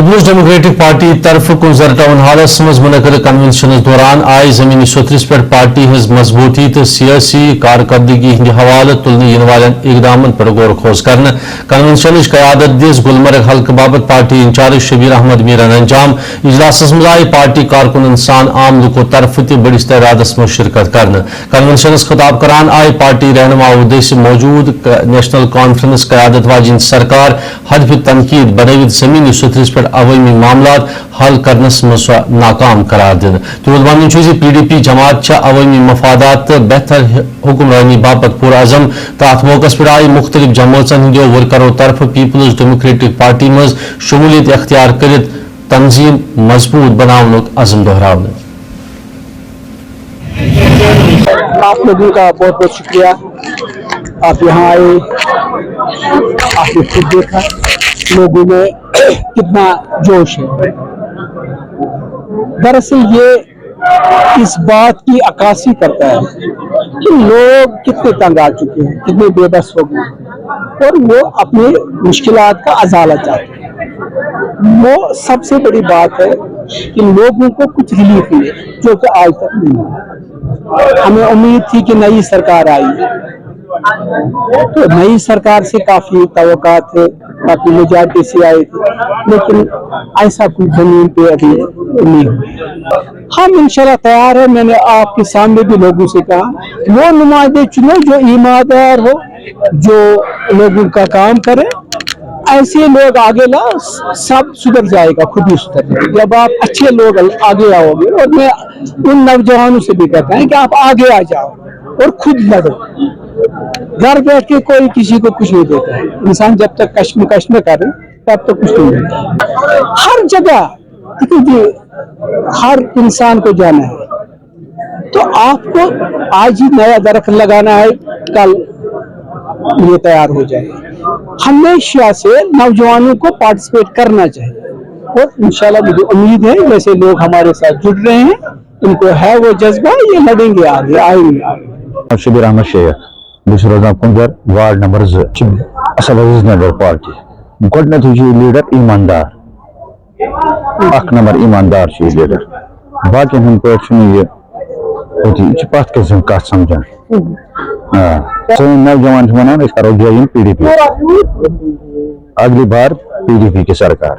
Peoples democratic party طرف کنزر town halls مز منعقد کنونشن دوران آئی زمینی سترس پہ پارٹی ہز مضبوطی تو سیاسی کارکردگی ہند حوالہ تلنے والن اقدامن پر غور خوض کرنا کنونشن قیادت دس گلمرگ حلقہ بابت پارٹی انچارج شبیر احمد میرن انجام اجلاس مز آئی پارٹی کارکنن سان عام لوکو طرف تہ بڑس تعداد مز شرکت کرنا کنونشن خطاب کران آئی پارٹی رہنما دس موجود نیشنل کانفرنس قیادت واجن سرکار حلف تنقید بنوت زمینی سترس پہ عوامی معاملات حل کرنس مز ناکام قرار دن تیود ون پی ڈی پی جماعت عوامی مفادات بہتر حکمرانی باپت پور عزم تو ات موقع پہ آئی مختلف جماعتن ہندو ورکرو طرف پیپلز ڈیموکریٹک پارٹی مز شمولیت اختیار کرت تنظیم مضبوط بناؤنک عزم دہراؤن. آپ لوگوں کا بہت بہت شکریہ. آپ یہاں آئے, آپ نے خود دیکھا لوگوں میں کتنا جوش ہے. دراصل یہ اس بات کی عکاسی کرتا ہے کہ لوگ کتنے تنگ آ چکے ہیں, کتنے بے بس ہو گئے اور وہ اپنی مشکلات کا ازالہ چاہتے ہیں. وہ سب سے بڑی بات ہے کہ لوگوں کو کچھ ریلیف ملے جو کہ آج تک نہیں ہوا. ہمیں امید تھی کہ نئی سرکار آئی تو نئی سرکار سے کافی توقعات تھے, کافی مجاہدے سے آئے تھے, لیکن ایسا کوئی زمین پہ ابھی نہیں ہوا. ہم انشاءاللہ تیار ہیں. میں نے آپ کے سامنے بھی لوگوں سے کہا وہ نمائندے چنو جو ایماندار ہو, جو لوگوں کا کام کرے. ایسے لوگ آگے لا, سب سدھر جائے گا, خود ہی سدھر جائے گا جب آپ اچھے لوگ آگے آؤ گے. اور میں ان نوجوانوں سے بھی کہتا ہوں کہ آپ آگے آ جاؤ اور خود لڑو. گھر بیٹھ کے کوئی کسی کو کچھ نہیں دیتا ہے. انسان جب تک کشمکش نہ کرے تب تک کچھ نہیں دیتا. ہر جگہ ہر انسان کو جانا ہے تو آپ کو آج ہی نیا درخت لگانا ہے, کل یہ تیار ہو جائے. ہمیشہ سے نوجوانوں کو پارٹیسپیٹ کرنا چاہیے اور انشاءاللہ مجھے امید ہے جیسے لوگ ہمارے ساتھ جڑ رہے ہیں, ان کو ہے وہ جذبہ, یہ لڑیں گے آگے, آئیں گے آگے. شبیر احمد شیخ بس روزان کنجر وارڈ نمبر 2 اصل عزیز نگر پارٹی. گۄڈٕنیٚتھٕے چھُ یہِ لیٖڈر ایٖماندار, 1 نمبر ایٖماندار چھُ یہِ لیٖڈر. باقین ہٕنٛدۍ پٲٹھۍ چھُنہٕ یہِ چھُ پتھ کٔنۍ کتھ سمجھان. سٲنۍ نوجوان چھِ ونان أسۍ کرو جویِن PDP, اگلی بار PDP کی سرکار.